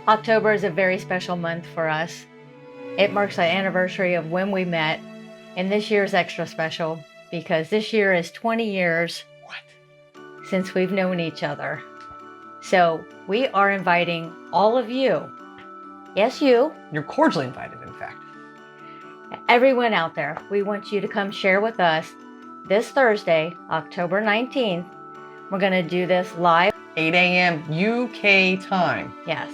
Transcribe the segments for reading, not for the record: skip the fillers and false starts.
October is a very special month for us. It marks the anniversary of when we met, and this year is extra special because this year is 20 years since we've known each other. So we are inviting all of you, yes you, You're cordially invited, in fact. everyone out there, we want you to come share with us this Thursday, October 19th. We're going to do this live. 8 a.m. UK time. Yes.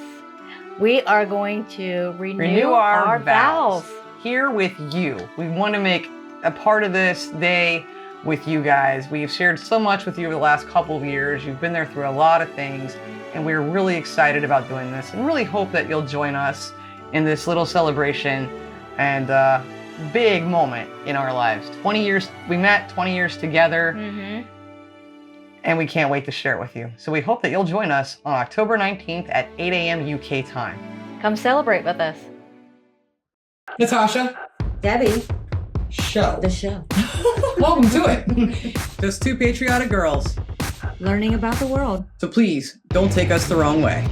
We are going to renew our vows. Here with you. We want to make a part of this day with you guys. We've shared so much with you over the last couple of years. You've been there through a lot of things, and we're really excited about doing this and really hope that you'll join us in this little celebration and big moment in our lives. 20 years, we met 20 years together. Mm-hmm. And we can't wait to share it with you. So we hope that you'll join us on October 19th at 8 a.m. UK time. Come celebrate with us. Natasha. Debbie. Show. The show. Welcome to it. Just two patriotic girls. Learning about the world. So please, don't take us the wrong way.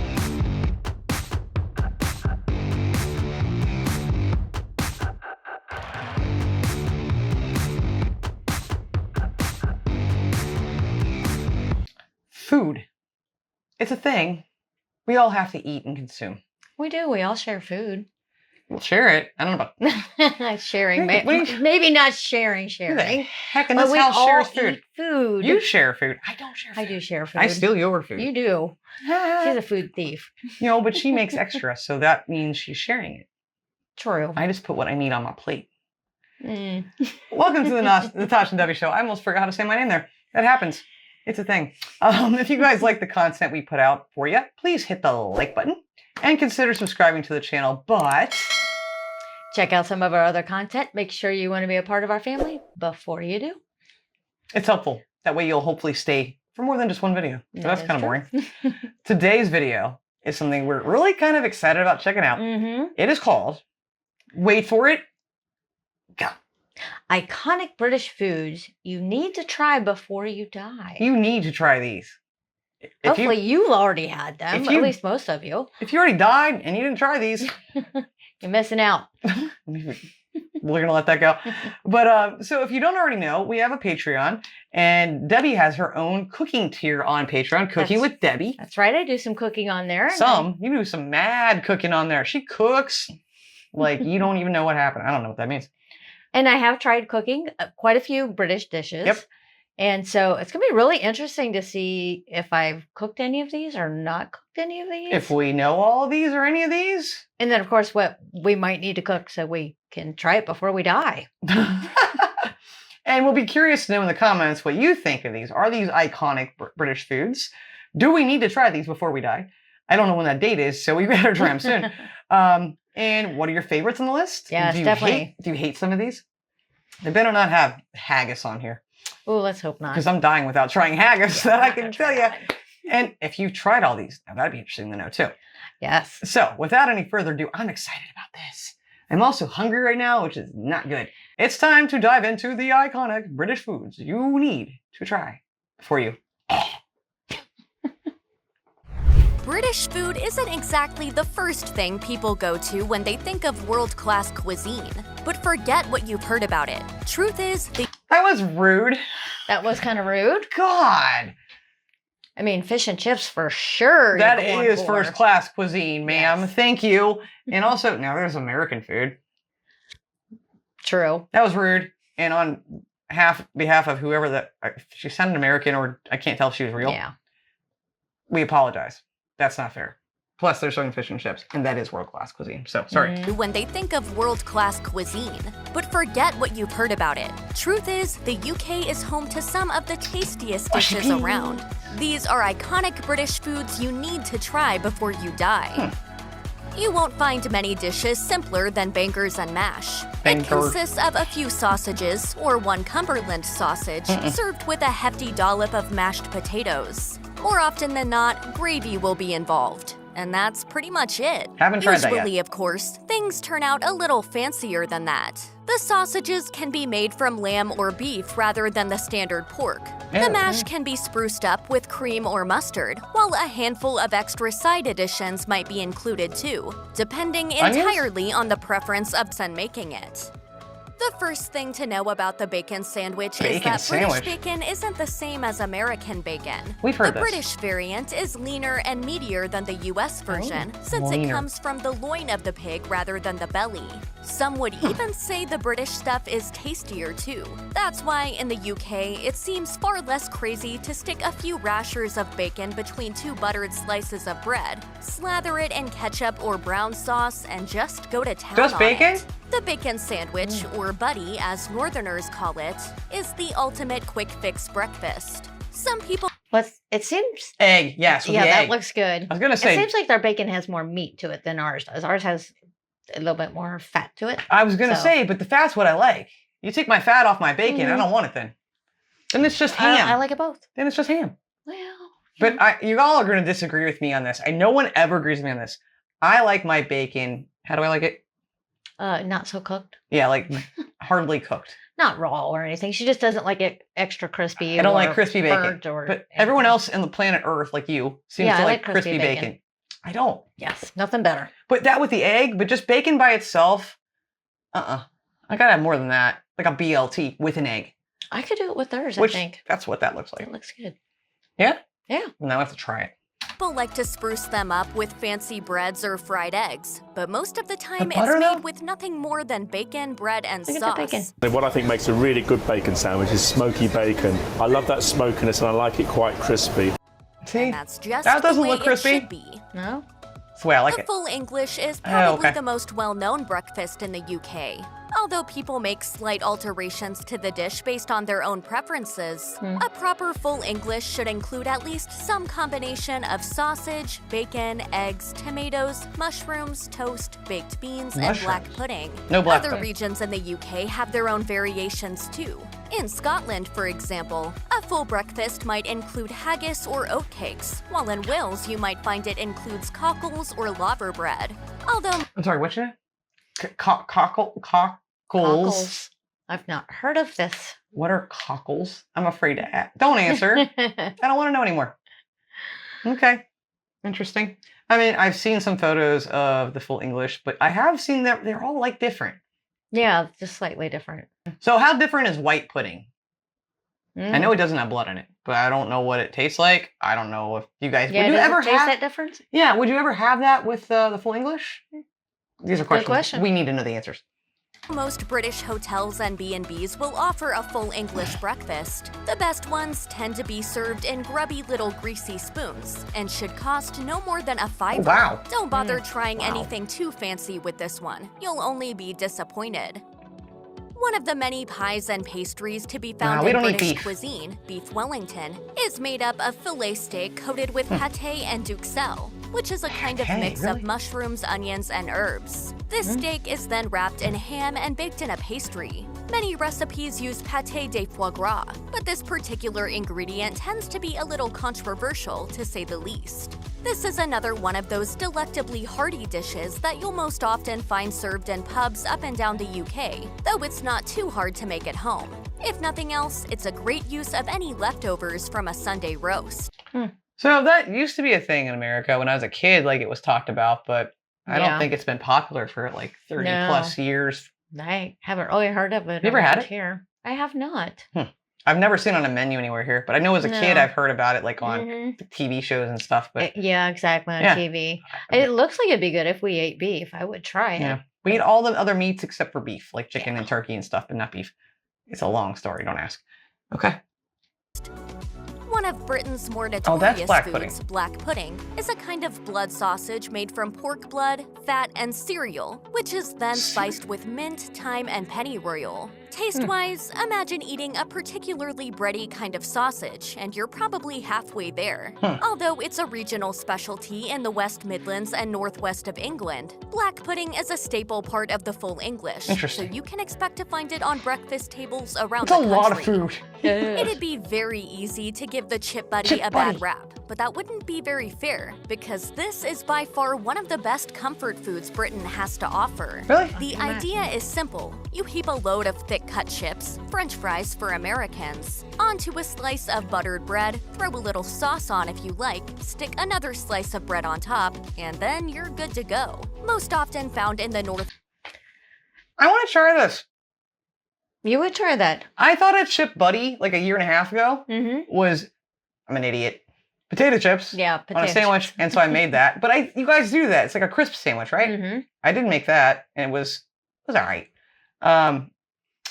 Food. It's a thing we all have to eat and consume. We do. We all share food. We'll share it. I don't know about... Sharing. What Maybe not sharing. Who the heck in But this we house all shares food? eat food. You share food. I don't share food. I do share food. I steal your food. You do. She's a food thief. You know, but she makes extra, so that means she's sharing it. True. I just put what I need on my plate. Mm. Welcome to the Natasha and Debbie Show. I almost forgot how to say my name there. That happens. It's a thing. If you guys like the content we put out for you, please hit the like button and consider subscribing to the channel. But Check out some of our other content. Make sure you want to be a part of our family before you do. it's helpful. That way you'll hopefully stay for more than just one video. So That that's is kind of true. boring. Today's video is something we're really kind of excited about checking out. Mm-hmm. It is called, wait for it, go. Iconic British foods you need to try before you die. You need to try these. Hopefully you've already had them, if at you- least most of you. If you already died and you didn't try these, You're missing out. we're going to let that go. But so if you don't already know, we have a Patreon, and Debbie has her own cooking tier on Patreon, Cooking with Debbie. That's right. I do some cooking on there. You do some mad cooking on there. She cooks like you don't even know what happened. I don't know what that means. And I have tried cooking quite a few British dishes. Yep. And so it's going to be really interesting to see if I've cooked any of these or not cooked any of these. If we know all of these or any of these. And then, of course, what we might need to cook so we can try it before we die. And we'll be curious to know in the comments what you think of these. Are these iconic British foods? Do we need to try these before we die? I don't know when that date is, so we better try them soon. And what are your favorites on the list? Yes, definitely. Do you hate some of these? They better not have haggis on here. Oh, let's hope not. Because I'm dying without trying haggis, that I can tell you. that. And if you've tried all these, now that'd be interesting to know too. Yes. So without any further ado, I'm excited about this. I'm also hungry right now, which is not good. It's time to dive into the iconic British foods you need to try for you. British food isn't exactly the first thing people go to when they think of world-class cuisine. But forget what you've heard about it. Truth is, That was rude. That was kind of rude. God. I mean, fish and chips for sure. That you're going is for. first class cuisine, ma'am. Yes. Thank you. And also, now there's American food. True. That was rude. And on behalf of whoever that, she sounded American, or I can't tell if she was real. Yeah. We apologize. That's not fair. Plus, they're serving fish and chips, and that is world-class cuisine. So, sorry. when they think of world-class cuisine. But forget what you've heard about it. Truth is, the UK is home to some of the tastiest dishes around. These are iconic British foods you need to try before you die. You won't find many dishes simpler than bangers and mash. It Banger. consists of a few sausages, or one Cumberland sausage, served with a hefty dollop of mashed potatoes. More often than not, gravy will be involved. And that's pretty much it. Haven't tried that yet. Usually, of course, things turn out a little fancier than that. The sausages can be made from lamb or beef rather than the standard pork. The mash can be spruced up with cream or mustard, while a handful of extra side additions might be included too, depending entirely on the preference of someone making it. The first thing to know about the bacon sandwich is that British bacon isn't the same as American bacon. We've heard the this. British variant is leaner and meatier than the US version, since it comes from the loin of the pig rather than the belly. Some would even say the British stuff is tastier too. That's why in the UK, it seems far less crazy to stick a few rashers of bacon between 2 buttered slices of bread, slather it in ketchup or brown sauce, and just go to town Just on bacon? it. The bacon sandwich, or buddy as Northerners call it, is the ultimate quick fix breakfast. Some people It seems. Egg, yes. With Yeah, the that egg. looks good. I was gonna say. It seems like their bacon has more meat to it than ours does. Ours has a little bit more fat to it. I was gonna So- say, but the fat's what I like. You take my fat off my bacon, I don't want it then. Then it's just ham. I like it both. Then it's just ham. Well, But you all are gonna disagree with me on this. No one ever agrees with me on this. I like my bacon. How do I like it? not so cooked. Yeah, like hardly cooked. Not raw or anything. She just doesn't like it extra crispy. I don't like or crispy bacon. burnt or But everyone else on the planet Earth, like you, seems Yeah, to I like like crispy crispy bacon. bacon. I don't. Yes, nothing better. But that with the egg, but just bacon by itself, I gotta have more than that. Like a BLT with an egg. I could do it with hers, Which, I think. that's what that looks like. It looks good. Yeah? Yeah. Now I have to try it. People like to spruce them up with fancy breads or fried eggs, but most of the time butter, it's though? made with nothing more than bacon, bread, and Look at the sauce. bacon. What I think makes a really good bacon sandwich is smoky bacon. I love that smokiness and I like it quite crispy. See? And that's just That doesn't the way look crispy. it should be. No? That's the way I like The it. full English is probably okay. the most well-known breakfast in the UK. Although people make slight alterations to the dish based on their own preferences, a proper full English should include at least some combination of sausage, bacon, eggs, tomatoes, mushrooms, toast, baked beans, and black Mushrooms. pudding. No black Other pudding. regions in the UK have their own variations too. In Scotland, for example, a full breakfast might include haggis or oatcakes, while in Wales you might find it includes cockles or laverbread. Although I'm sorry, what's your name? Cockles? Cockles. I've not heard of this. What are cockles? I'm afraid to ask. Don't answer. I don't want to know anymore. Okay. Interesting. I mean, I've seen some photos of the full English, but I have seen that they're all like different. Yeah, just slightly different. So how different is white pudding? I Mm. know it doesn't have blood in it, but I don't know what it tastes like. I don't know if you guys Yeah, would you does ever it taste have that difference? Yeah, would you ever have that with the full English? These are Good questions. question. We need to know the answers. most British hotels and B&Bs will offer a full English breakfast. The best ones tend to be served in grubby little greasy spoons and should cost no more than a $5. Oh, wow. Don't bother trying Wow. anything too fancy with this one. You'll only be disappointed. One of the many pies and pastries to be found we in don't eat British beef. cuisine, beef Wellington, is made up of filet steak coated with pâté and duxelle, which is a kind of Pâté, mix really? of mushrooms, onions, and herbs. This steak is then wrapped in ham and baked in a pastry. Many recipes use pâté de foie gras, but this particular ingredient tends to be a little controversial, to say the least. This is another one of those delectably hearty dishes that you'll most often find served in pubs up and down the UK, though it's not too hard to make at home. If nothing else, it's a great use of any leftovers from a Sunday roast. So that used to be a thing in America when I was a kid, like it was talked about, but I don't Yeah. think it's been popular for like 30 No. plus years. I haven't really heard of it. You ever had around it? here? I have not. I've never seen it on a menu anywhere here, but I know as a kid No. I've heard about it like on Mhm. TV shows and stuff. But Yeah, exactly, on Yeah. TV. It looks like it'd be good if we ate beef. I would try it. yeah, we eat all the other meats except for beef, like chicken and turkey and stuff, but not beef. It's a long story. Don't ask. Okay. One of Britain's more Oh, that's notorious black foods, black pudding, is a kind of blood sausage made from pork blood, fat, and cereal, which is then spiced with mint, thyme, and pennyroyal. Taste-wise, imagine eating a particularly bready kind of sausage, and you're probably halfway there. Although it's a regional specialty in the West Midlands and northwest of England, black pudding is a staple part of the full English, so Interesting. you can expect to find it on breakfast tables around It's the a country. lot of food. It'd be very easy to give the chip buddy Chip a buddy. bad rap. but that wouldn't be very fair, because this is by far one of the best comfort foods Britain has to offer. Really? The idea is simple. You heap a load of thick-cut chips, French fries for Americans, onto a slice of buttered bread, throw a little sauce on if you like, stick another slice of bread on top, and then you're good to go. Most often found in the north. I want to try this. You would try that. I thought a chip buddy like a year and a half ago was, I'm an idiot, potato chips Yeah, on a potato sandwich, chips. and so I made that. But you guys do that. It's like a crisp sandwich, right? Mm-hmm. I didn't make that, and it was all right.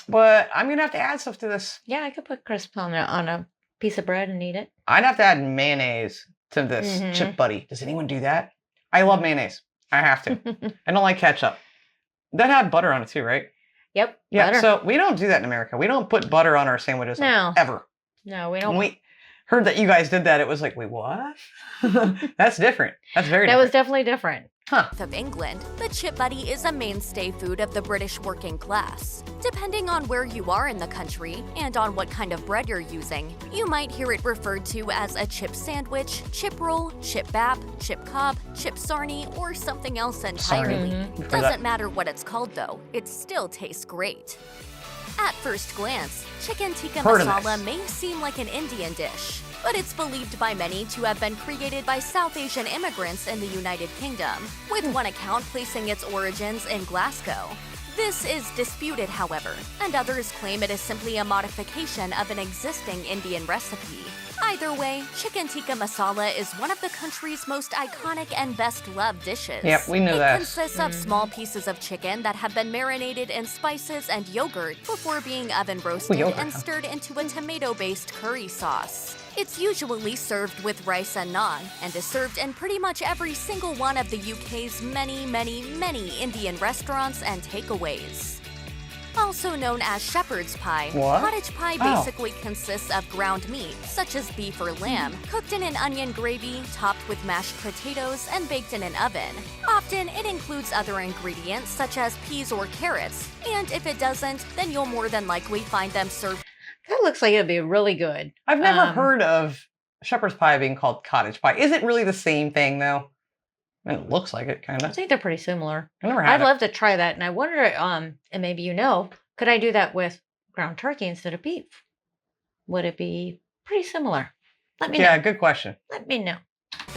But I'm gonna have to add stuff to this. Yeah, I could put crisps on a piece of bread and eat it. I'd have to add mayonnaise to this chip buddy. Does anyone do that? I love mayonnaise. I have to. I don't like ketchup. That had butter on it too, right? Yep. Yeah. Butter. So we don't do that in America. We don't put butter on our sandwiches No. ever. No, we When don't. we heard that you guys did that, it was like, wait, what? That's different. That's very That different. was definitely different. Huh. of England, the chip buddy is a mainstay food of the British working class. Depending on where you are in the country and on what kind of bread you're using, you might hear it referred to as a chip sandwich, chip roll, chip bap, chip cob, chip sarnie, or something else entirely. Sarnie. Heard Doesn't that. matter what it's called though, it still tastes great. At first glance, chicken tikka Heard of masala this. may seem like an Indian dish, but it's believed by many to have been created by South Asian immigrants in the United Kingdom, with one account placing its origins in Glasgow. This is disputed, however, and others claim it is simply a modification of an existing Indian recipe. Either way, chicken tikka masala is one of the country's most iconic and best-loved dishes. Yep, we knew It that. consists of small pieces of chicken that have been marinated in spices and yogurt before being oven roasted yogurt, and huh? stirred into a tomato-based curry sauce. It's usually served with rice and naan, and is served in pretty much every single one of the UK's many, many, many Indian restaurants and takeaways. Also known as shepherd's pie, What? cottage pie Oh. basically consists of ground meat, such as beef or lamb, cooked in an onion gravy, topped with mashed potatoes, and baked in an oven. Often, it includes other ingredients such as peas or carrots, and if it doesn't, then you'll more than likely find them served That looks like it'd be really good. I've never heard of shepherd's pie being called cottage pie. Is it really the same thing, though? I mean, it looks like it, kind I of. think they're pretty similar. I never had I'd it. love to try that, and I wonder, and maybe you know, could I do that with ground turkey instead of beef? Would it be pretty similar? Let me Yeah, know. good question. Let me know.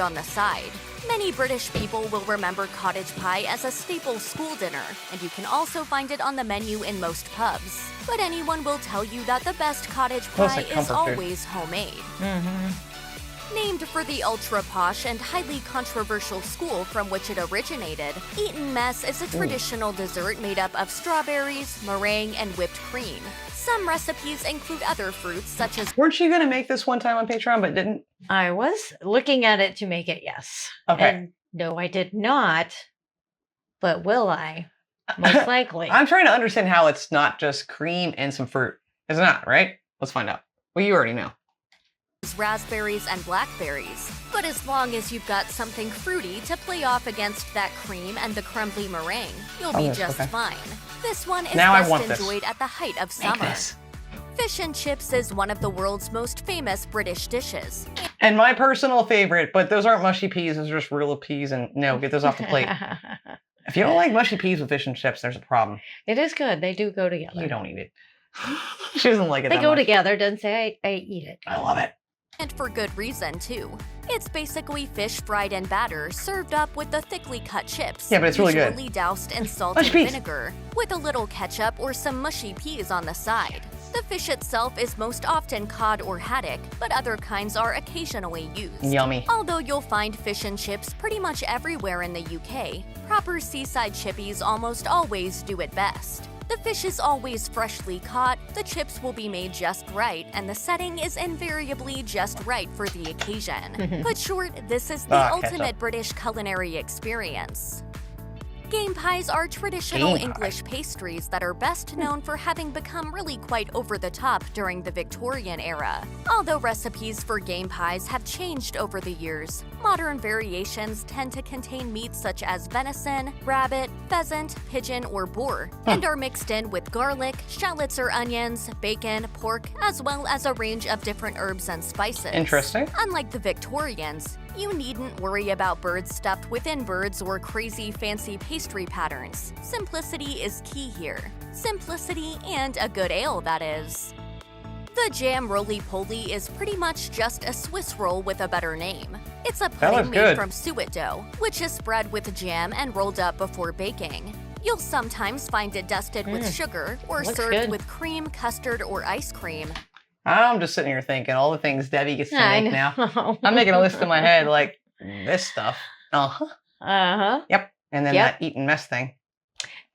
on the side. Many British people will remember cottage pie as a staple school dinner, and you can also find it on the menu in most pubs. But anyone will tell you that the best cottage Looks pie like is comfort food. always homemade. Mm-hmm. Named for the ultra-posh and highly controversial school from which it originated, Eton Mess is a traditional dessert made up of strawberries, meringue, and whipped cream. Some recipes include other fruits such as Weren't you going to make this one time on Patreon, but didn't? I was looking at it to make it, yes. Okay. And no, I did not. But will I? Most likely. I'm trying to understand how it's not just cream and some fruit. It's not, right? Let's find out. Well, you already know. raspberries and blackberries. But as long as you've got something fruity to play off against that cream and the crumbly meringue, you'll be yes, just okay. fine. This one is Now I best want this. enjoyed at the height of Make summer. this. Fish and chips is one of the world's most famous British dishes. And my personal favorite, but those aren't mushy peas. Those are just real peas. And no, get those off the plate. If you don't like mushy peas with fish and chips, there's a problem. It is good. They do go together. You don't eat it. She doesn't like it They that go much. together. Doesn't say I eat it. I love it. And for good reason, too. It's basically fish fried in batter, served up with the thickly cut chips. Yeah, but it's really good. Usually doused in salt Mushy and peas. vinegar, with a little ketchup or some mushy peas on the side. The fish itself is most often cod or haddock, but other kinds are occasionally used. Yummy. Although you'll find fish and chips pretty much everywhere in the UK, proper seaside chippies almost always do it best. The fish is always freshly caught, the chips will be made just right, and the setting is invariably just right for the occasion. Put short, this is the ketchup. ultimate British culinary experience. Game pies are traditional Game pie. English pastries that are best known for having become really quite over the top during the Victorian era. Although recipes for game pies have changed over the years, modern variations tend to contain meats such as venison, rabbit, pheasant, pigeon, or boar, and are mixed in with garlic, shallots or onions, bacon, pork, as well as a range of different herbs and spices. Interesting. Unlike the Victorians, you needn't worry about birds stuffed within birds or crazy fancy pastry patterns. Simplicity is key here. Simplicity and a good ale, that is. The jam roly-poly is pretty much just a Swiss roll with a better name. It's a looks pudding made good. from suet dough, which is spread with jam and rolled up before baking. You'll sometimes find it dusted with sugar or Looks served good. with cream, custard, or ice cream. I'm just sitting here thinking all the things Debbie gets to I make now. know. I'm making a list in my head like this stuff. Uh-huh. Uh-huh. Yep. And then Yep. that eating mess thing.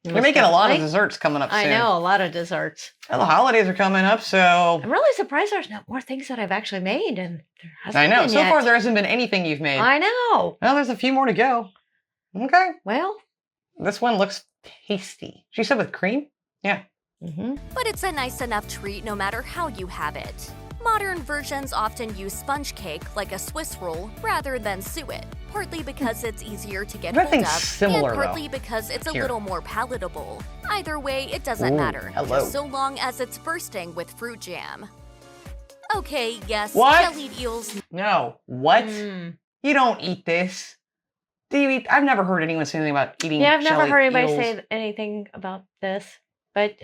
You're Most making a lot of definitely. desserts coming up soon. I know, a lot of desserts. Well, the holidays are coming up, so I'm really surprised there's not more things that I've actually made, and there hasn't I know. been So yet. far, there hasn't been anything you've made. I know. Well, there's a few more to go. Okay. Well. This one looks tasty. She said with cream? Yeah. Mm-hmm. But it's a nice enough treat no matter how you have it. Modern versions often use sponge cake like a Swiss roll rather than suet, partly because it's easier to get hold Nothing's of, similar, and partly though. because it's a Here. little more palatable. Either way, it doesn't Ooh, matter, hello. just so long as it's bursting with fruit jam. Okay, yes, What? jellied eels. No. What? Mm. You don't eat this. Do you eat? I've never heard anyone say anything about eating. Yeah, I've never jellied heard anybody eels. say anything about this, but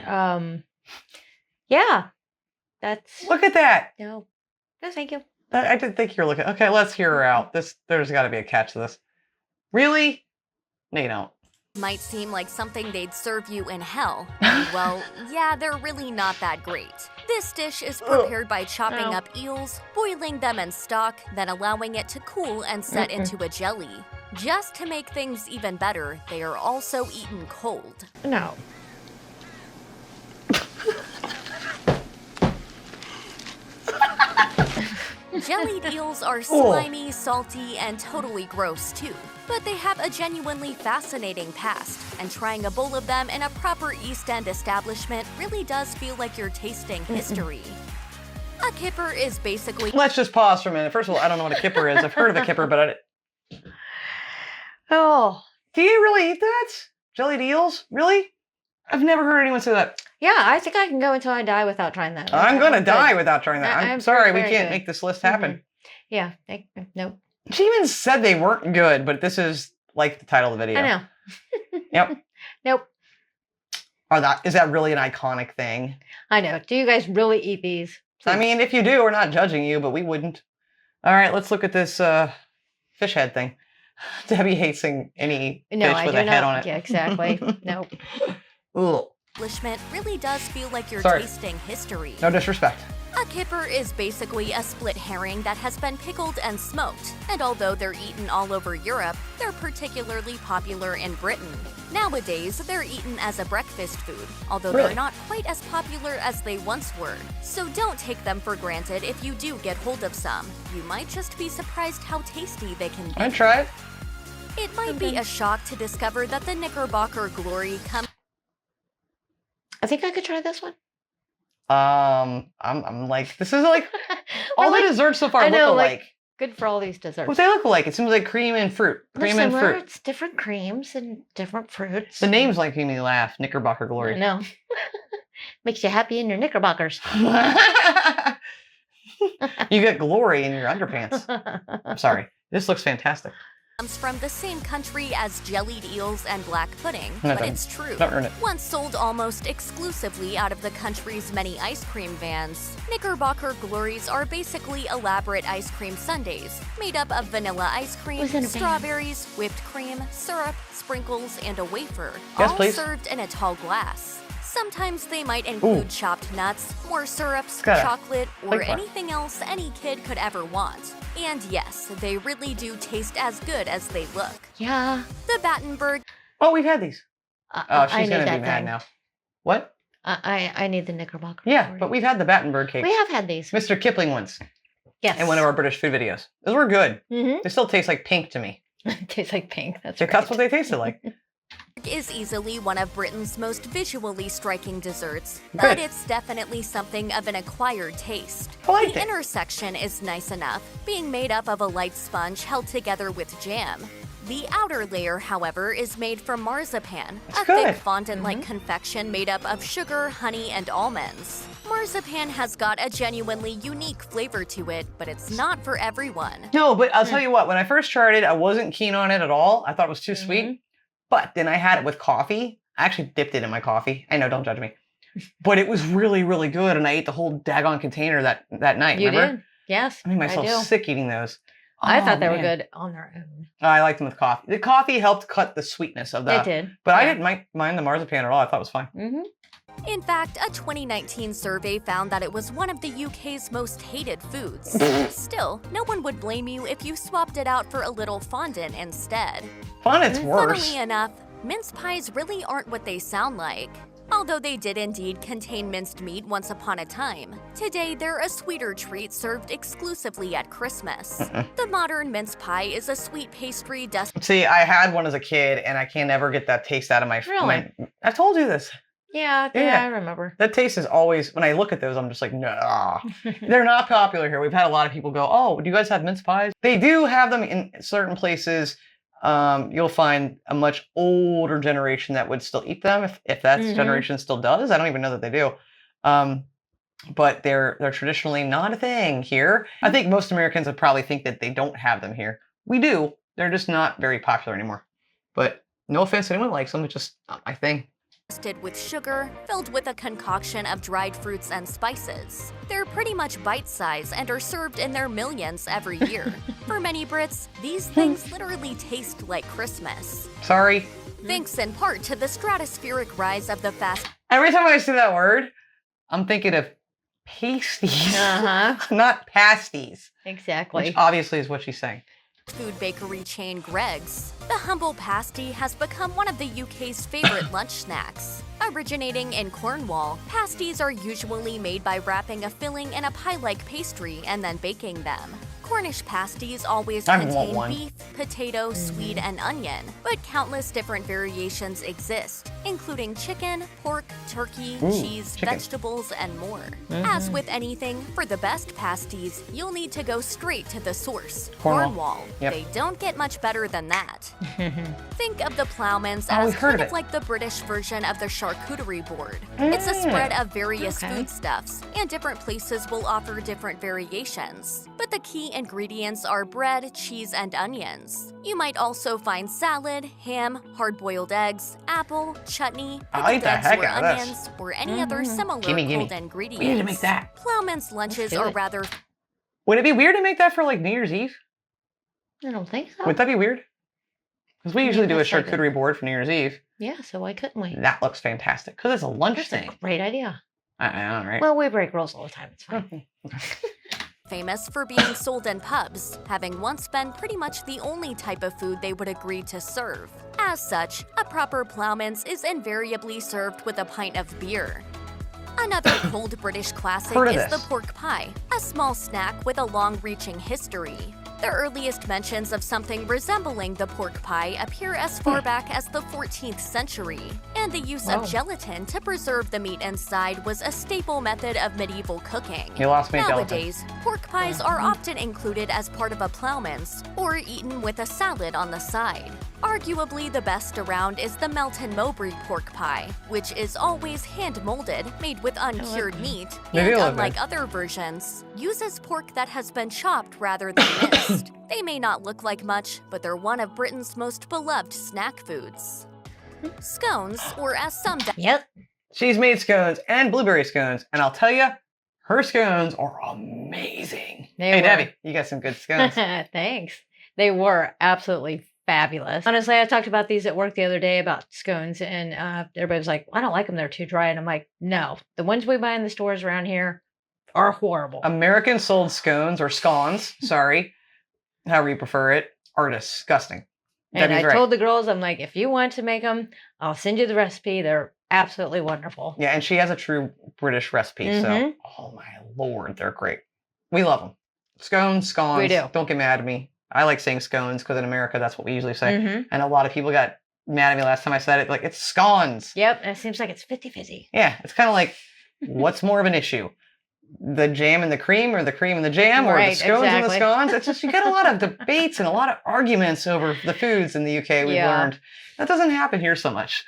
yeah, that's Look at that. no, thank you. I didn't think you were looking. Okay, let's hear her out. There's got to be a catch to this. Really? No, you don't. Might seem like something they'd serve you in hell. Well, yeah, they're really not that great. This dish is prepared by chopping Oh. up eels, boiling them in stock, then allowing it to cool and set into a jelly. Just to make things even better, they are also eaten cold. No. Jellied eels are slimy, salty, and totally gross too. But they have a genuinely fascinating past, and trying a bowl of them in a proper East End establishment really does feel like you're tasting history. A kipper is basically Let's just pause for a minute. First of all, I don't know what a kipper is. I've heard of a kipper, but Oh, do you really eat that? Jellied eels? Really? I've never heard anyone say that. yeah, I think I can go until I die without trying that. I'm Okay, gonna good. die without trying that. I'm I'm sorry, very, we very can't good. make this list happen. Yeah, nope. She even said they weren't good, but this is like the title of the video. I know. Yep. Nope. Is that really an iconic thing? I know. Do you guys really eat these? I Please. mean, if you do, we're not judging you, but we wouldn't. All right, let's look at this fish head thing. Debbie hates any no, fish I with do a head not. on it. Yeah, exactly. Nope. Ugh. establishment really does feel like you're Sorry. tasting history. No disrespect. A kipper is basically a split herring that has been pickled and smoked, and although they're eaten all over Europe, they're particularly popular in Britain. Nowadays, they're eaten as a breakfast food, although Really? they're not quite as popular as they once were. So don't take them for granted if you do get hold of some. You might just be surprised how tasty they can be. I'd try it. It might be a shock to discover that the Knickerbocker glory comes I think I could try this one. I'm like, this is like all We're the like- desserts so far I look know, alike. Good for all these desserts. What do they look like? It seems like cream and fruit. They're Cream and similar. fruit. It's different creams and different fruits. The name's like making me laugh. Knickerbocker I Glory. know. Makes you happy in your knickerbockers. You get glory in your underpants. I'm sorry. This looks fantastic. from the same country as jellied eels and black pudding, No, but don't. it's true. Don't ruin it. Once sold almost exclusively out of the country's many ice cream vans, Knickerbocker Glories are basically elaborate ice cream sundaes made up of vanilla ice cream, Who's in a van? strawberries, whipped cream, syrup, sprinkles, and a wafer, Yes, all please. served in a tall glass. Sometimes they might include Ooh. chopped nuts, more syrups, Got it. chocolate, or Like that. anything else any kid could ever want. And yes, they really do taste as good as they look. Yeah. The Battenberg Oh, we've had these. Oh, I she's need gonna be that mad thing. now. What? I need the knickerbocker. Yeah, Glory. but we've had the Battenberg cakes. we have had these. Mr. Kipling ones Yes. in one of our British food videos. Those were good. Mm-hmm. They still taste like pink to me. Tastes like pink. That's That's right. what they tasted like. is easily one of Britain's most visually striking desserts, Good. but it's definitely something of an acquired taste. I like The it. inner section is nice enough, being made up of a light sponge held together with jam. The outer layer, however, is made from marzipan, a good. thick fondant-like confection made up of sugar, honey, and almonds. Marzipan has got a genuinely unique flavor to it, but it's not for everyone. No, but I'll tell you what, when I first tried it, I wasn't keen on it at all. I thought it was too sweet. But then I had it with coffee. I actually dipped it in my coffee. I know, don't judge me. But it was really, really good. And I ate the whole daggone container that night, You remember? did? Yes. I made myself do. sick eating those. I Oh, thought they were man. good on their own. I liked them with coffee. The coffee helped cut the sweetness of that. It did. But I Yeah. didn't mind the marzipan at all. I thought it was fine. In fact, a 2019 survey found that it was one of the UK's most hated foods. Still, no one would blame you if you swapped it out for a little fondant instead. Fondant's worse. Funnily enough, mince pies really aren't what they sound like. Although they did indeed contain minced meat once upon a time, today they're a sweeter treat served exclusively at Christmas. The modern mince pie is a sweet pastry dusted See, I had one as a kid, and I can never get that taste out of my... Really? I've told you this. Yeah, Yeah. I remember. That taste is always... When I look at those, I'm just like, no. They're not popular here. We've had a lot of people go, oh, do you guys have mince pies? They do have them in certain places. You'll find a much older generation that would still eat them, if that generation still does. I don't even know that they do. But they're traditionally not a thing here. I think most Americans would probably think that they don't have them here. We do. They're just not very popular anymore. But no offense to anyone who likes them. It's just not my thing. with sugar, filled with a concoction of dried fruits and spices. They're pretty much bite-sized and are served in their millions every year. For many Brits, these things literally taste like Christmas. Sorry. Thanks in part to the stratospheric rise of the fast Every time I say that word, I'm thinking of pasties. Not pasties. Exactly. Which obviously is what she's saying. food bakery chain Greggs. The humble pasty has become one of the UK's favorite lunch snacks. Originating in Cornwall, pasties are usually made by wrapping a filling in a pie-like pastry and then baking them. Cornish pasties always I want contain one. beef, potato, swede, and onion, but countless different variations exist, including chicken, pork, turkey, cheese, chicken. vegetables, and more. As with anything, for the best pasties, you'll need to go straight to the source, Cornwall. Yep. They don't get much better than that. Think of the Ploughmans Oh, as we've heard kind of of it. like the British version of the charcuterie board. It's a spread of various Okay. foodstuffs, and different places will offer different variations. But the key ingredients are bread, cheese, and onions. You might also find salad, ham, hard-boiled eggs, apple, chutney, I'll eat pickled the eggs heck or out of this. onions, or any other similar Gimme. cold ingredients. We need to make that. Ploughman's lunches do are it. rather Would it be weird to make that for like New Year's Eve? I don't think so. Would that be weird? Because we usually do a that's like charcuterie board for New Year's Eve. Yeah, so why couldn't we? That looks fantastic. Because it's a lunch That's thing. a great idea. I know, right? Well, we break rules all the time. It's fine. famous for being sold in pubs, having once been pretty much the only type of food they would agree to serve. As such, a proper Ploughman's is invariably served with a pint of beer. Another cold British classic Heard of is this. the pork pie, a small snack with a long-reaching history. The earliest mentions of something resembling the pork pie appear as far back as the 14th century, and the use Wow. of gelatin to preserve the meat inside was a staple method of medieval cooking. You lost me at gelatin. Nowadays, pork pies are often included as part of a Ploughman's or eaten with a salad on the side. Arguably the best around is the Melton Mowbray pork pie, which is always hand-molded, made with uncured meat, They and do look unlike good. other versions, uses pork that has been chopped rather than minced. They may not look like much, but they're one of Britain's most beloved snack foods. Scones, or as some Yep. She's made scones and blueberry scones, and I'll tell you, her scones are amazing. They Hey, were. Debbie, you got some good scones. Thanks. They were absolutely fabulous. Honestly, I talked about these at work the other day about scones, and everybody was like, I don't like them. They're too dry. And I'm like, no, the ones we buy in the stores around here are horrible. American sold scones, or scones, sorry, however you prefer it, are disgusting. and I Debbie's right. told the girls, I'm like, if you want to make them, I'll send you the recipe. They're absolutely wonderful. Yeah, and she has a true British recipe, so, Mhm. oh my lord, they're great. We love them. Scones, scones. We do. Don't get mad at me. I like saying scones because in America, that's what we usually say. Mhm. And a lot of people got mad at me last time I said it. Like, it's scones. Yep, it seems like it's 50-50. Yeah, it's kind of like, what's more of an issue? The jam and the cream, or the cream and the jam, or the Right, scones and the exactly. scones? It's just, you get a lot of debates and a lot of arguments over the foods in the UK, we've learned. That doesn't happen here so much.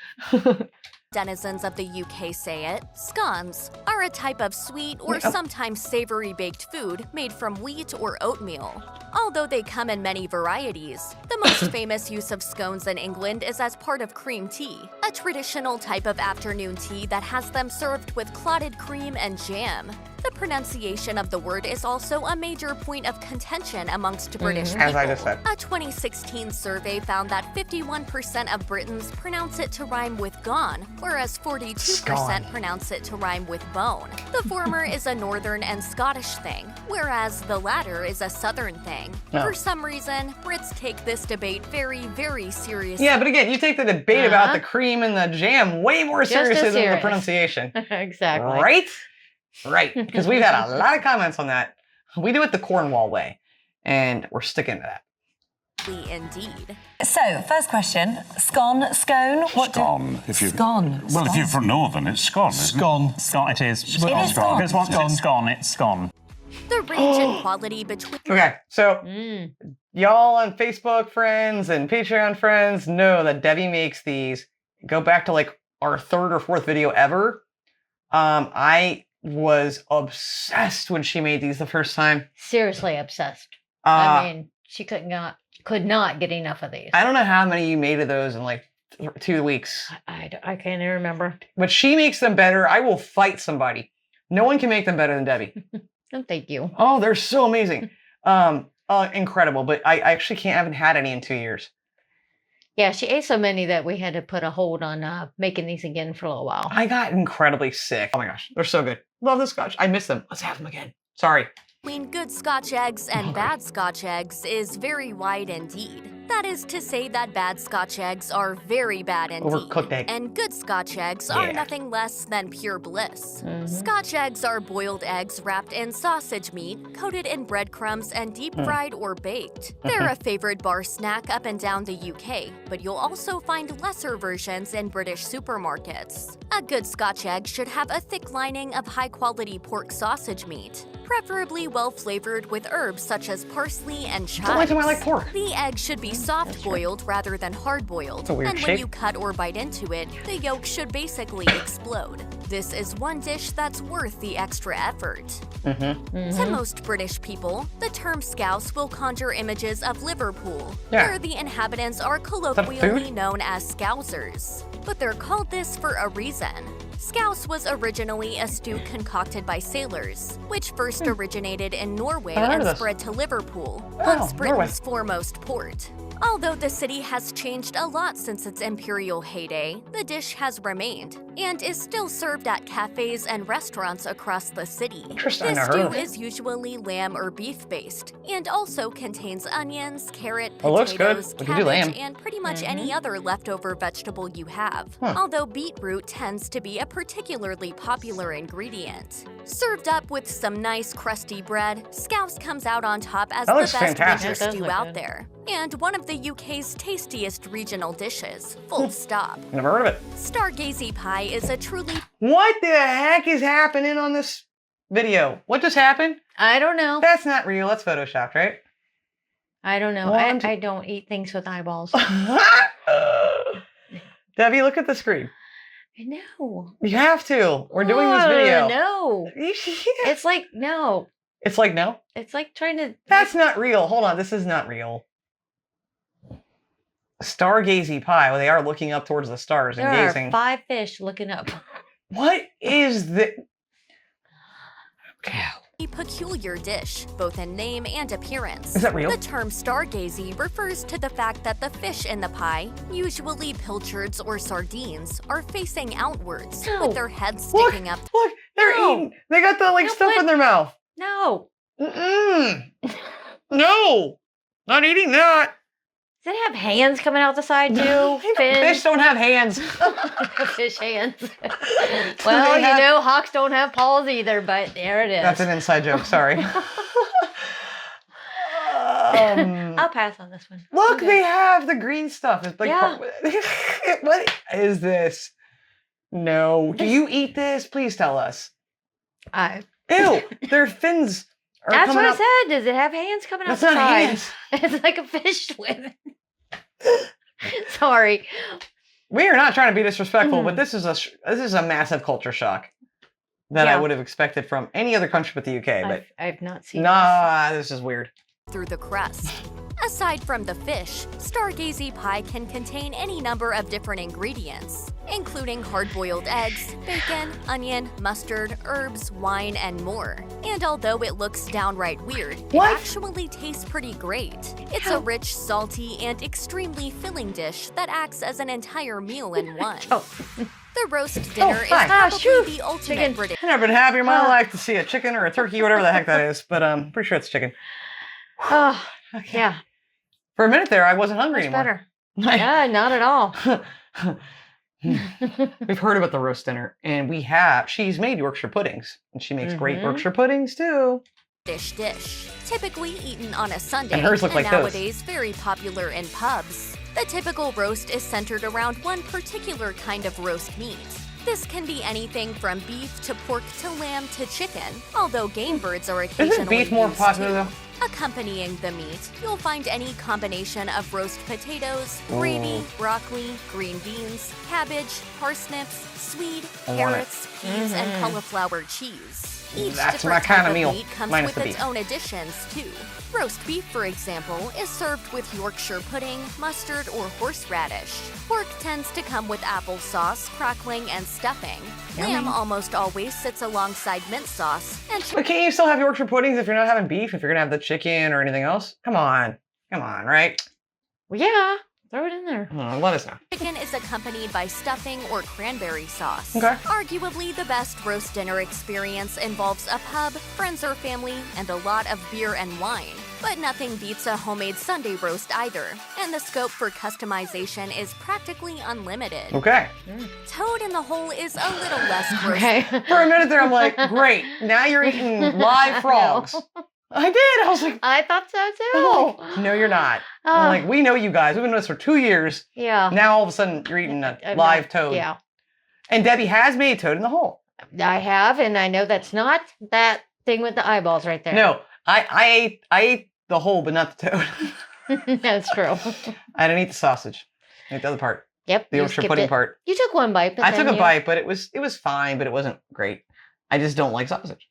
Denizens of the UK say it, scones are a type of sweet or sometimes savory baked food made from wheat or oatmeal. Although they come in many varieties, the most famous use of scones in England is as part of cream tea, a traditional type of afternoon tea that has them served with clotted cream and jam. The pronunciation of the word is also a major point of contention amongst British people. As I just said. A 2016 survey found that 51% of Britons pronounce it to rhyme with gone, whereas 42% pronounce it to rhyme with bone. The former is a northern and Scottish thing, whereas the latter is a southern thing. No. For some reason, Brits take this debate very, very seriously. Yeah, but again, you take the debate about the cream and the jam way more Just as seriously than the serious. pronunciation. Exactly. Right? Right. Because we've had a lot of comments on that. We do it the Cornwall way, and we're sticking to that. Indeed. So, first question, scone. Scone. Well, if you're from Northern, it's scone, isn't Scone. Scone, it is. It is scone. Because once it's scone, it's scone. The range in quality between Okay, so y'all on Facebook friends and Patreon friends know that Debbie makes these. Go back to like our third or fourth video ever. I was obsessed when she made these the first time. Seriously obsessed. I mean, she could not get enough of these. I don't know how many you made of those in like 2 weeks. I can't even remember. But she makes them better. I will fight somebody. No one can make them better than Debbie. Oh, thank you. Oh, they're so amazing. Incredible. But I actually haven't had any in 2 years. Yeah, she ate so many that we had to put a hold on making these again for a little while. I got incredibly sick. Oh my gosh, they're so good. Love the Scotch. I miss them. Let's have them again. Sorry. between good Scotch eggs and bad Scotch eggs is very wide indeed. That is to say that bad Scotch eggs are very bad indeed. Overcooked egg. And good Scotch eggs are nothing less than pure bliss. Scotch eggs are boiled eggs wrapped in sausage meat, coated in breadcrumbs, and deep fried or baked. They're a favorite bar snack up and down the UK, but you'll also find lesser versions in British supermarkets. A good Scotch egg should have a thick lining of high-quality pork sausage meat, preferably well-flavored with herbs such as parsley and chives. The only time I like pork. The egg should be soft-boiled rather than hard-boiled, a weird and when shape. you cut or bite into it, the yolk should basically explode. This is one dish that's worth the extra effort. To most British people, the term scouse will conjure images of Liverpool, where the inhabitants are colloquially known as scousers. But they're called this for a reason. Scouse was originally a stew concocted by sailors, which first originated in Norway and spread to Liverpool, once Britain's foremost port. Although the city has changed a lot since its imperial heyday, the dish has remained and is still served at cafes and restaurants across the city. Interesting, This I heard. stew is usually lamb or beef based and also contains onions, carrot, It looks good. potatoes, We can do lamb. cabbage, and pretty much any other leftover vegetable you have. Although beetroot tends to be a particularly popular ingredient. Served up with some nice crusty bread, scouse comes out on top as That the looks best fantastic. winter That does stew look out good. there. And one of the UK's tastiest regional dishes. Full stop. Never heard of it. Stargazy pie is a truly What the heck is happening on this video? What just happened? I don't know. That's not real. That's photoshopped, right? I don't know. One, I don't eat things with eyeballs. Debbie, look at the screen. No. You have to. We're doing this video. No. You should- It's like, no. It's like, no? It's like trying to. That's not real. Hold on. This is not real. Stargazy pie. Well, they are looking up towards the stars and There gazing. are 5 fish looking up. What is the... peculiar dish, both in name and appearance. Is that real? The term stargazy refers to the fact that the fish in the pie, usually pilchards or sardines, are facing outwards, No. with their heads Look, sticking up. look, they're No. eating. They got the like No, stuff what? in their mouth. No. Mm-mm. No, not eating that. Does it have hands coming out the side too? Fins? Fish don't have hands. Fish hands. Well, They have- you know, hawks don't have paws either, but there it is. That's an inside joke. Sorry. I'll pass on this one. Look, Okay. they have the green stuff. It's like, Yeah. what is this? No. Do you eat this? Please tell us. Ew, their fins are That's coming what out. I said. Does it have hands coming out That's the not side? hands. It's like a fish swimming. Sorry. We are not trying to be disrespectful, Mm. but this is a massive culture shock that I Yeah. would have expected from any other country but the UK. But I've not seen this is weird. through the crust. Aside from the fish, stargazy pie can contain any number of different ingredients, including hard-boiled eggs, bacon, onion, mustard, herbs, wine, and more. And although it looks downright weird, What? it actually tastes pretty great. It's a rich, salty, and extremely filling dish that acts as an entire meal in one. Oh. The roast dinner is hi. probably Phew. the ultimate Chicken. British. I've never been happier in my life to see a chicken or a turkey, whatever the heck that is. But I'm pretty sure it's chicken. Oh, yeah. For a minute there, I wasn't hungry Much anymore. better. Yeah, not at all. We've heard about the roast dinner, and she's made Yorkshire puddings, and she makes great Mhm. Yorkshire puddings too. Dish, typically eaten on a Sunday And hers look like those. nowadays very popular in pubs. The typical roast is centered around one particular kind of roast meat. This can be anything from beef to pork to lamb to chicken, although game birds are occasionally Isn't beef more used popular too. though? Accompanying the meat, you'll find any combination of roast potatoes, gravy, broccoli, green beans, cabbage, parsnips, swede, I want it. carrots, peas, and cauliflower cheese. Each That's different my type kind of of meal, meat comes minus with the its beef. own additions too. Roast beef, for example, is served with Yorkshire pudding, mustard, or horseradish. Pork tends to come with applesauce, crackling, and stuffing. Lamb almost always sits alongside mint sauce, and But can't you still have Yorkshire puddings if you're not having beef? If you're gonna have the chicken or anything else? Come on, right? Well, yeah. Throw it in there. Let us know. chicken is accompanied by stuffing or cranberry sauce. Okay. Arguably, the best roast dinner experience involves a pub, friends or family, and a lot of beer and wine. But nothing beats a homemade Sunday roast either, and the scope for customization is practically unlimited. Okay. Toad in the hole is a little less gross. Okay. For a minute there, I'm like, great. Now you're eating live frogs. I did. I was like, I thought so too. oh, no, you're not. I'm like, we know you guys. We've been doing this for 2 years. Yeah. Now all of a sudden you're eating a I'm live not- toad. Yeah. And Debbie has made toad in the hole. I have, and I know that's not that thing with the eyeballs right there. No, I ate the hole, but not the toad. That's true. I didn't eat the sausage. I ate the other part, Yep. the you Yorkshire skipped pudding it. part. You took one bite, but I took then a bite, but it was fine, but it wasn't great. I just don't like sausage.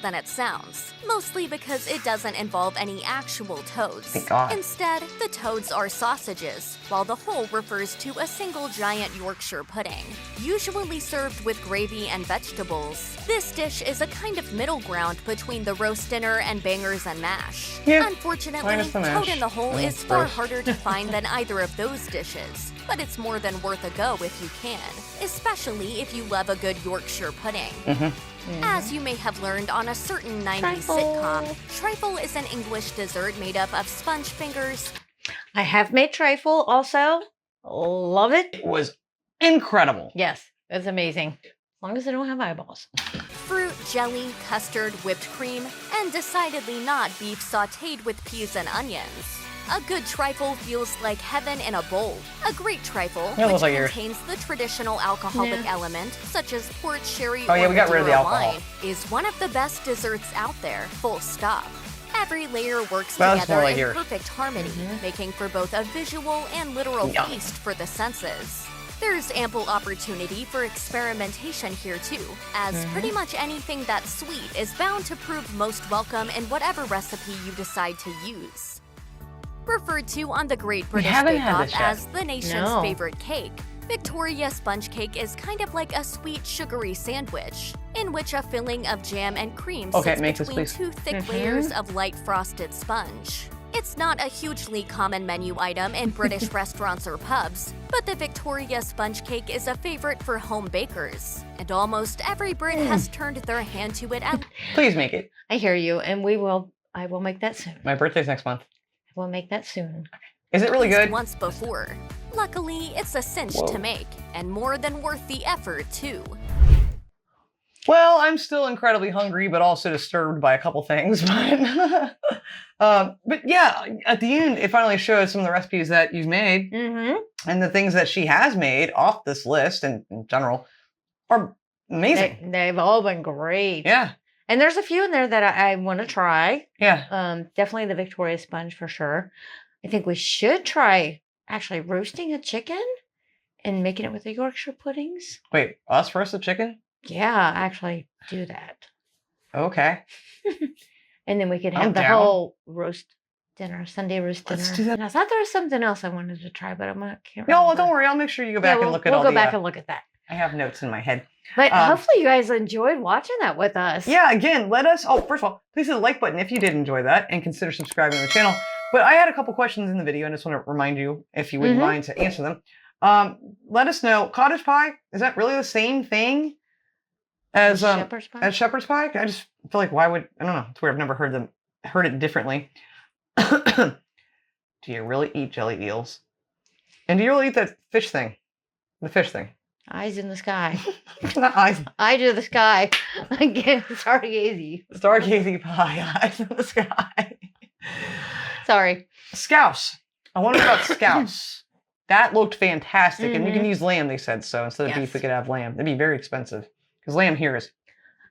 Than it sounds, mostly because it doesn't involve any actual toads. Thank God. Instead, the toads are sausages, while the whole refers to a single giant Yorkshire pudding, usually served with gravy and vegetables. This dish is a kind of middle ground between the roast dinner and bangers and mash. Yeah, Unfortunately, minus the mash. toad in the hole Mm, is far gross. harder to find than either of those dishes, but it's more than worth a go if you can, especially if you love a good Yorkshire pudding. As you may have learned on a certain 90s Trifle. sitcom, trifle is an English dessert made up of sponge fingers, I have made trifle also. Love it. It was incredible. Yes, it's amazing. As long as they don't have eyeballs. fruit, jelly, custard, whipped cream, and decidedly not beef sautéed with peas and onions. A good trifle feels like heaven in a bowl. A great trifle, It looks which like yours. contains the traditional alcoholic Yeah. element, such as port, sherry, Oh, yeah, or we got rid of the Madeira alcohol. wine, is one of the best desserts out there, full stop. Every layer works Well, that's together more like in yours. perfect harmony, making for both a visual and literal Yum. feast for the senses. There's ample opportunity for experimentation here too, as pretty much anything that's sweet is bound to prove most welcome in whatever recipe you decide to use. Referred to on the Great British haven't Bake had Off this yet. as the nation's No. favorite cake, Victoria sponge cake is kind of like a sweet, sugary sandwich, in which a filling of jam and cream Okay, sits make this, between please. two thick layers of light frosted sponge. It's not a hugely common menu item in British restaurants or pubs, but the Victoria sponge cake is a favorite for home bakers, and almost every Brit has turned their hand to it at Please make it. I hear you, and I will make that soon. My birthday's next month. We'll make that soon. Is it really least good? once before. Luckily, it's a cinch Whoa. to make, and more than worth the effort, too. Well, I'm still incredibly hungry, but also disturbed by a couple things. But yeah, at the end, it finally shows some of the recipes that you've made and the things that she has made off this list and in general are amazing. They've all been great. Yeah. And there's a few in there that I want to try. Yeah. Definitely the Victoria sponge for sure. I think we should try actually roasting a chicken and making it with the Yorkshire puddings. Wait, us roast the chicken? Yeah, actually do that. Okay. And then we could I'm have the down. whole roast dinner, Sunday roast dinner. Let's do that. And I thought there was something else I wanted to try, but can't No, remember. don't worry. I'll make sure you go back and look at all We'll the... go back and look at that. I have notes in my head. But hopefully you guys enjoyed watching that with us. Yeah, again, let us... Oh, first of all, please hit the like button if you did enjoy that and consider subscribing to the channel. But I had a couple questions in the video and I just want to remind you, if you wouldn't mind, to answer them. Let us know, cottage pie, is that really the same thing as shepherd's pie? As shepherd's pie? I just feel like why would... I don't know. It's weird. I've never heard it differently. Do you really eat jelly eels? And do you really eat that fish thing? The fish thing. Eyes in the sky. Not eyes. Eye to the sky. Again, stargazy. Stargazy pie. Eyes in the sky. Sorry. Scouse. I wonder about scouse. That looked fantastic. And you can use lamb, they said so. Instead of beef, we could have lamb. It'd be very expensive. Because lamb here is...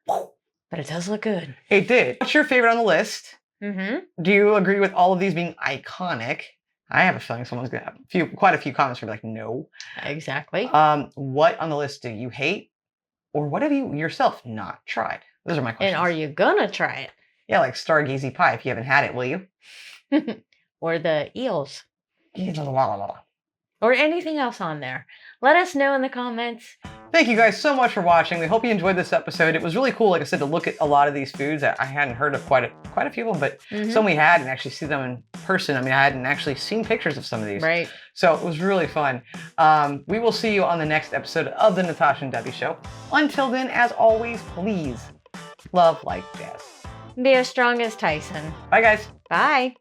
But it does look good. It did. What's your favorite on the list? Do you agree with all of these being iconic? I have a feeling someone's going to have quite a few comments are like, no. Exactly. What on the list do you hate? Or what have you yourself not tried? Those are my questions. And are you gonna try it? Yeah, like stargazy pie. If you haven't had it, will you? Or the eels. Thank Or anything else on there. Let us know in the comments. you guys so much for watching. We hope you enjoyed this episode. It was really cool, like I said, to look at a lot of these foods that I hadn't heard of quite a few of them, but some we had and actually see them in person. I mean, I hadn't actually seen pictures of some of these. Right. So it was really fun. We will see you on the next episode of the Natasha and Debbie Show. Until then, as always, please love, like, jazz. Be as strong as Tyson. Bye, guys. Bye.